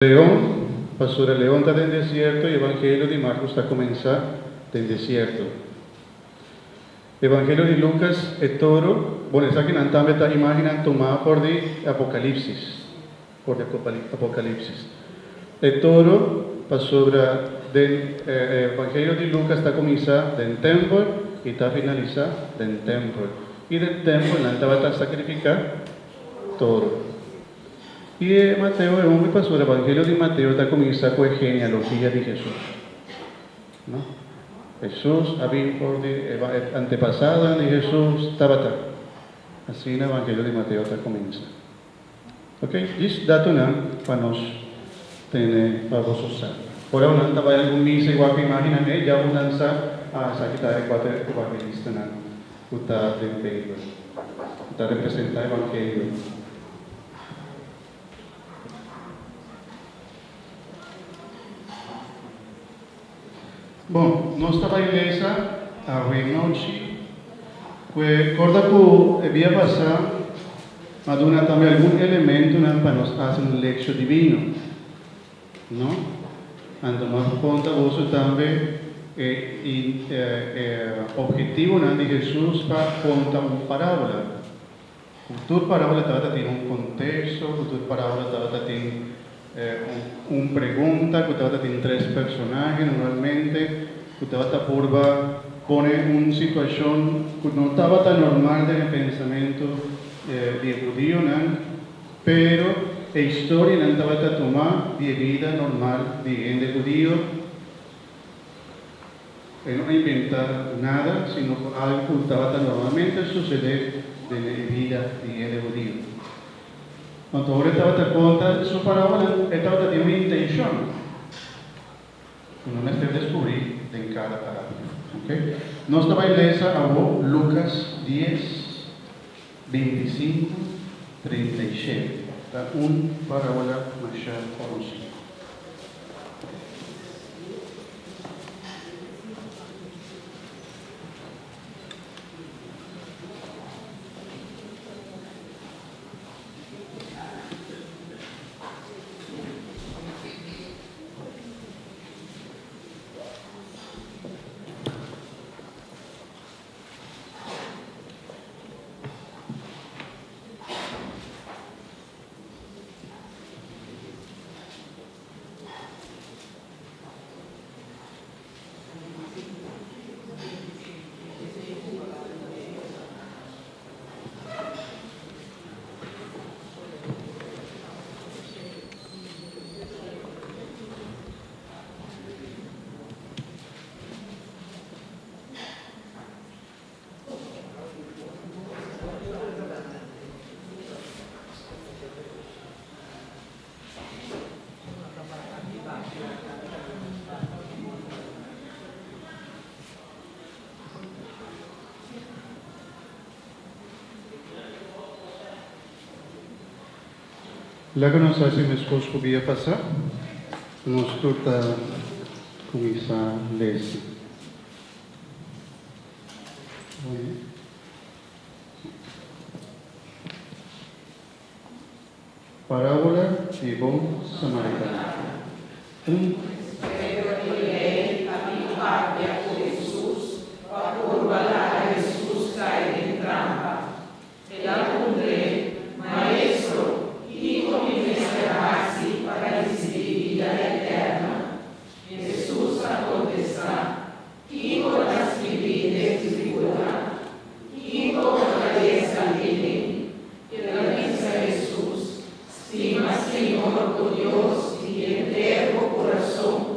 León, pastora León está en desierto y Evangelio de Marcos está comenzando en desierto. Evangelio de Lucas es toro, bueno, esa que también está imaginando tomada por de Apocalipsis, El toro, pastora del Evangelio de Lucas está comenzando en templo y está finalizando en templo. Y del templo va a sacrificar toro. Y Mateo, el pastor, el Evangelio de Mateo está comenzando con la genealogía de Jesús. ¿No? Jesús había por antepasado de Jesús, Tabata. Así en el Evangelio de Mateo está comenzando. Ok, este dato no para nos tener para vos usar. Por ahora no estaba algún misa igual que imaginan, ya una danza a esa que está de cuatro evangelistas, no, está de Pedro, está representando el Evangelio. Bom, nós trabalhamos a noite, quando havia passado, mas também algum elemento para nós fazer um lectio divino, não? Então, nós conta você também o objetivo de Jesus para contar uma parábola. Toda parábola tem um contexto, toda parábola tem una pregunta, que usted tiene tres personajes normalmente, que usted pone una situación que no estaba tan normal en el pensamiento de judío, ¿no? Pero la historia no estaba tomada de vida normal de gente judío, no inventar nada, sino algo que estaba normalmente suceder de la vida de gente judío. Quando ahora estava conta, sua parábola estava de uma intenção. Não é descobrir em cada parábola. Okay? Nós trabalhamos a Lucas 10, 25, 37. Tá? Parábola mais conhecida. Lá que nós fazemos esforço que podia passar, nós está começar a ler. Parábola de bom samaritano. Senhor, por Deus, e eterno coração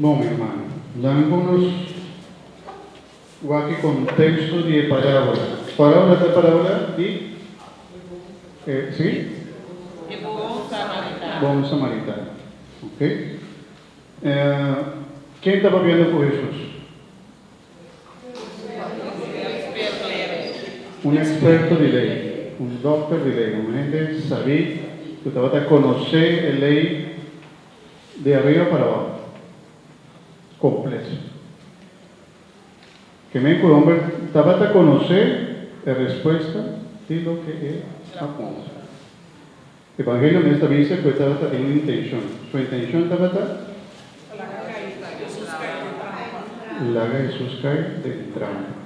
Bom, meu irmão, damos aqui contexto de parábola. Parábola da parábola de... sim? De bom samaritano. Bom samaritano. Ok? Quem estava vendo com Jesus? Um experto de lei, um doutor de lei, uma gente sabia que estava a conhecer a lei de arriba para abaixo, completo. Que me o homem estava a conhecer a resposta de lo que ele aponta. O Evangelho nesta vez que estava em uma intenção. Sua intenção estava a Laga Jesus cai de trampa.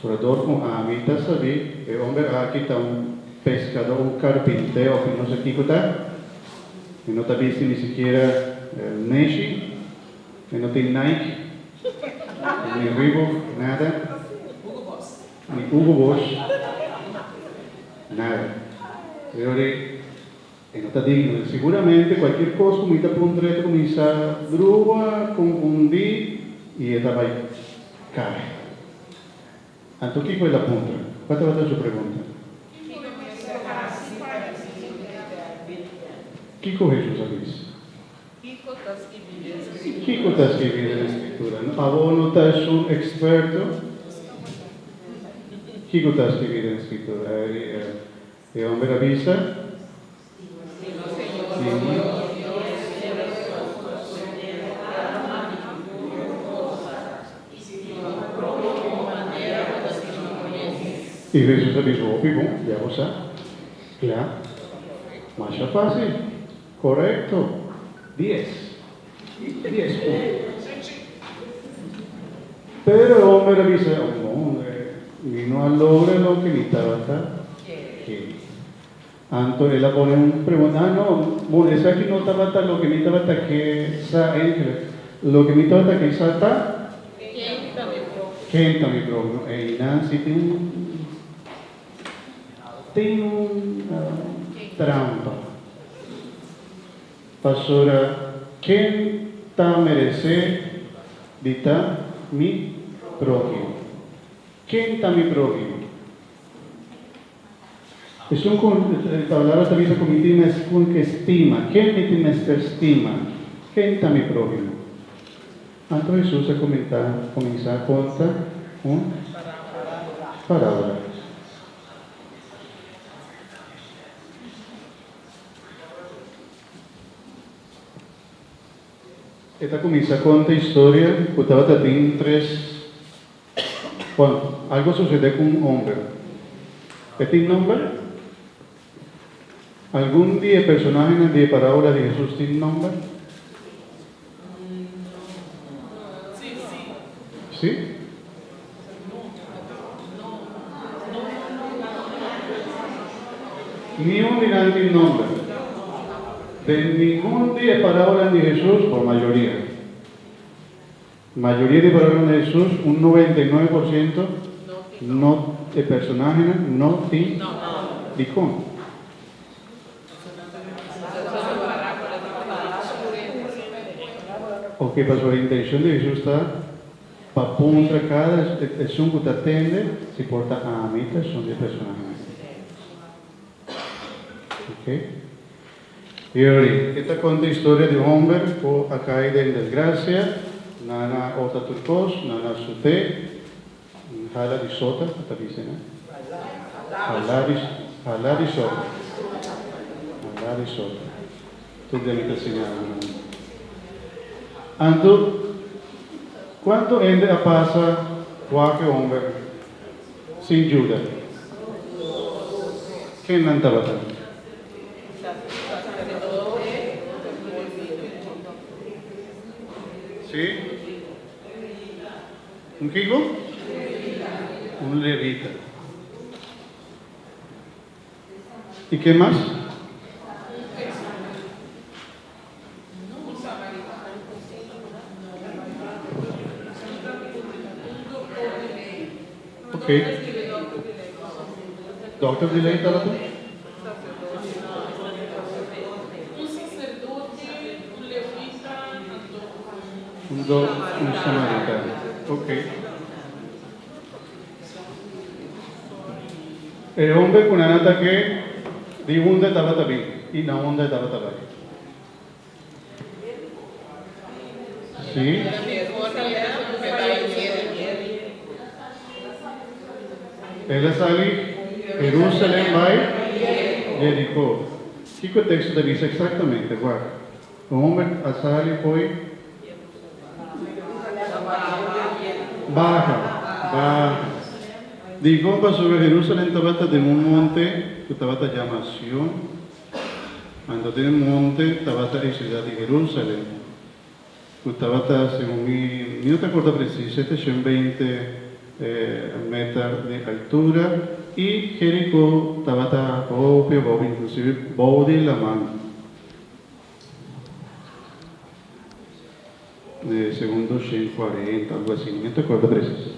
Sobre todo com a mitad sabia, o homem aqui está pescador, carpintero, que não sei o que está, que não está visto nem sequer Neshi, que não tem Nike, nem Reebok, nada, nem Hugo Boss, nada. Eu não está digno. Seguramente qualquer coisa começa por um trecho, começa a drua, confundir e ela vai cair. Então, o que foi a ponta? Qual é a sua pergunta? Kiko Jesus avisa. Kiko está escribiendo na escritura. Avô não está um experto. Kiko está escribiendo na escritura. O homem avisa. E Jesus avisou, bom, já você, claro, mais fácil, correto, 10 pontos. Pero el hombre avisa, no, no logra lo que necesitaba. Entonces él pone una pregunta, no, bueno, esa aquí no estaba lo que necesitaba que esa ángel, lo que necesitaba que esa está, ¿quién está mi prójimo? Y Nancy tem trampa. Pastora, quem está a merecer de estar mi prójimo? Quem está mi prójimo? Es palabra también se comete con que estima. ¿Quién me tiene esta estima? ¿Quién está mi prójimo? Entonces Jesús comienza a contar una parábola. Esta comienza a contar historia que estaba teniendo algo sucede con un hombre. ¿Este nombre? ¿Algún día el personaje de parábola de Jesús tiene nombre? ¿Sí? Ni un dirán tiene nombre. De ningún día parábola de Jesús, por mayoría. Mayoría de parábolas de Jesús, un 99% no de personaje no tiene dicón. O que pasó, la intención de Jesús está para contra cada expresión que te atende, se porta a mitad, son de personajes. ¿Ok? Y ahora, esta cuenta historia de un hombre que ha caído en desgracia, nana otra turcos, nana sute, jala de sota, ¿qué dice? Jala de sota. Jala de sota. Tú debes enseñar. Entonces, ¿cuánto gente pasa cualquier hombre sin ayuda? ¿Quién no estaba tan? ¿Sí? ¿Un kiko? Un levita. ¿Y qué más? Ok. Doctor de ley estaba tú. un samaritano. Ok. El hombre con un ataque de onda estaba también y la onda estaba también. Sí. Ela sale Jerusalém vai Jericó. O que o texto diz exatamente? Guarda. O homem sale foi baja. Digo, sobre Jerusalém estava de um monte que estava chamado Sion. Quando tem um monte, estava a cidade de Jerusalém. Que estava, según não te acordo preciso, 720 metros de altura. Y Jericó estaba propio, inclusive Bode la mano. Segundo 140, algo así, no te acuerdo preciso.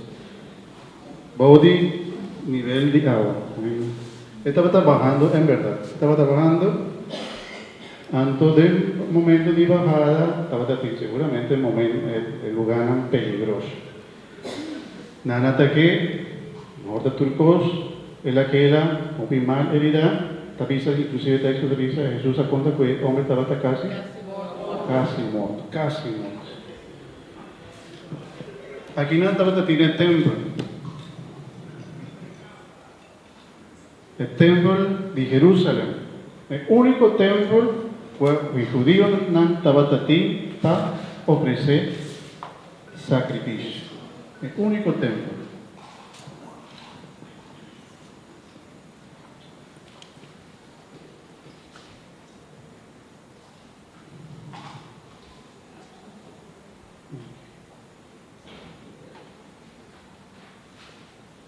Bode, nivel de agua. Estaba trabajando, en verdad, estaba trabajando. Antes del momento de bajada, estaba seguramente el lugar peligroso. Nada ataque, norte turcos. Aquela, o mal herida, tapisa, inclusive texto de Bisa, Jesús aconta que el hombre estaba casi muerto. Aquí no estaba tiene el templo. El templo de Jerusalén. El único templo fue el judío no estaba para ofrecer sacrificio. El único templo.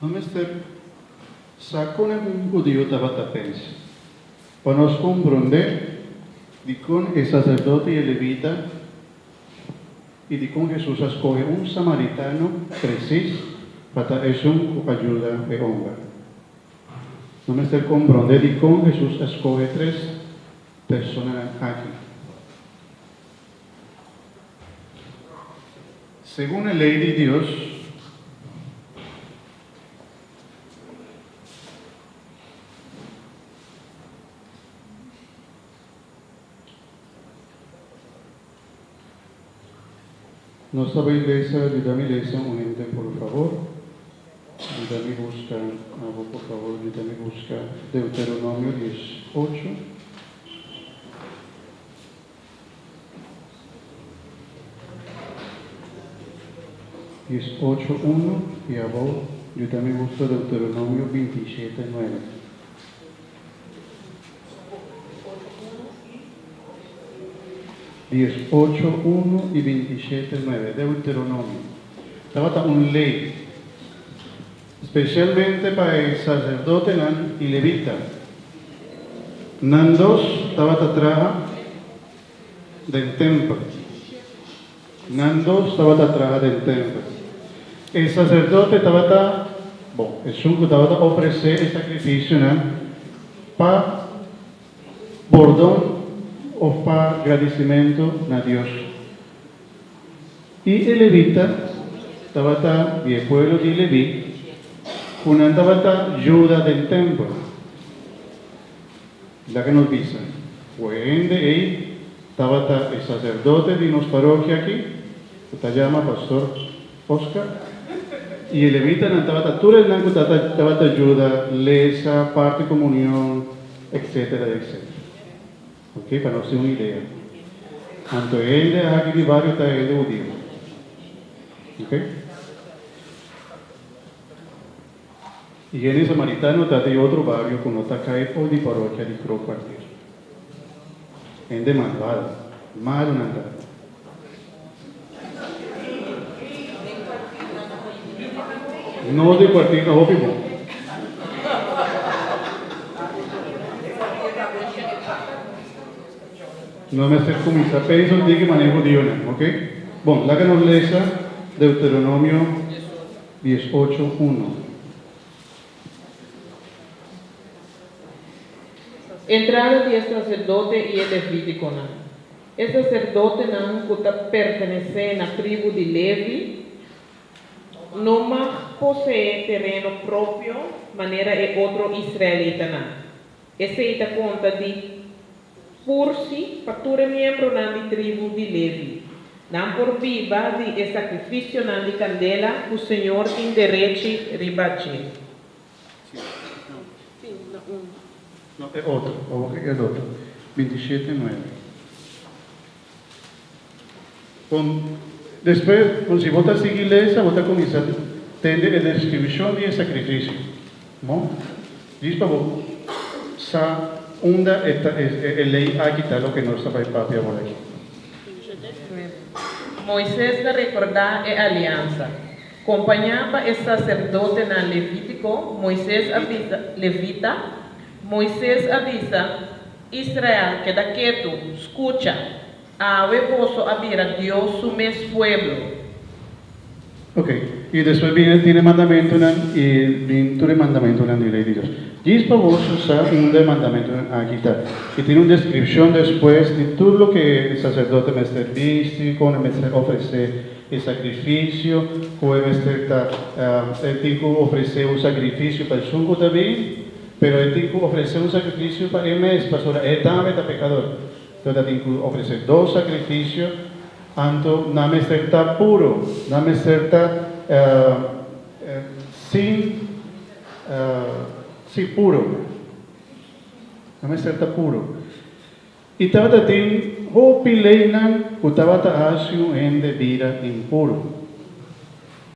Vamos a sacó un judío tabatapens para nos comprender de con el sacerdote y el levita y de con Jesús escoge un samaritano preciso para eso ayuda de hombre. Vamos a comprender de con Jesús escoge 3 personas aquí. Según la ley de Dios, nuestra iglesia, ayúdame iglesia, unente por favor. Ayúdame busca, por favor, ayúdame busca Deuteronomio 18. Es 8.1 y abajo, yo también busco Deuteronomio 27.9. Es 8.1 y 27.9, Deuteronomio. Estaba una ley, especialmente para el sacerdote y levita. Nandos estaba atrás del templo. Nandos estaba atrás del templo. El sacerdote estaba, el sunco estaba a ofrecer el sacrificio para perdón o para agradecimiento a Dios. Y el levita estaba el pueblo de Leví, con la ayuda del templo. La que nos dice, fue de ahí, estaba el sacerdote de nuestra parroquia aquí, que se llama Pastor Oscar. Y el levita estaba todo el blanco estaba ayuda, lesa, parte comunión, etcétera, etcétera. Ok, para no ser una idea. Tanto él de aquí de barrio está él de judío. Ok. Y el samaritano está de otro barrio con otra calle de parroquia de Crow Cuartier. Es de malvado, malo nada. No de cuartier, no, vivo. No me acerco con mis apesos, diga que manejo judío, ¿ok? Bueno, la que nos lesa Deuteronomio 18.1. Entraron 10 sacerdotes y el levita con él. el sacerdote nan kuta pertenece a la tribu de Levi, no más posee terreno propio, manera es otro israelita nan. Ese ita conta de pursi, factura miembro nan de tribu de Levi. Nan por viva de el sacrificio nan de candela, o Señor in derechi ribachi. No, es otro, o es el otro. 27:9. Después, si vota a iglesia, vota con esa, tende la descripción de sacrificio. ¿No? Dice para vos, sa unda ley a quitar lo que no está para el papi por aquí. Moisés le recordaba a alianza. Acompañaba el sacerdote en Levítico, Moisés avisa, levita, Moisés avisa, Israel, queda quieto, escucha, a huevoso abrir Dios su mes pueblo. Ok, y después tiene mandamiento y viene mandamiento en la ley de Dios. Dice para vos usar un mandamiento a quitar. Y tiene una descripción después de todo lo que el sacerdote me serviste, con me ofrece el sacrificio, como me tiene que ofrecer un sacrificio para el suco también, pero él tiene que ofrecer un sacrificio para el mes, para él también es pecador. Entonces tiene que ofrecer 2 sacrificios, anto no me está puro, no me está sin puro, no me está puro. Y estaba también, o pileinan, que estaba asio en de vida impuro.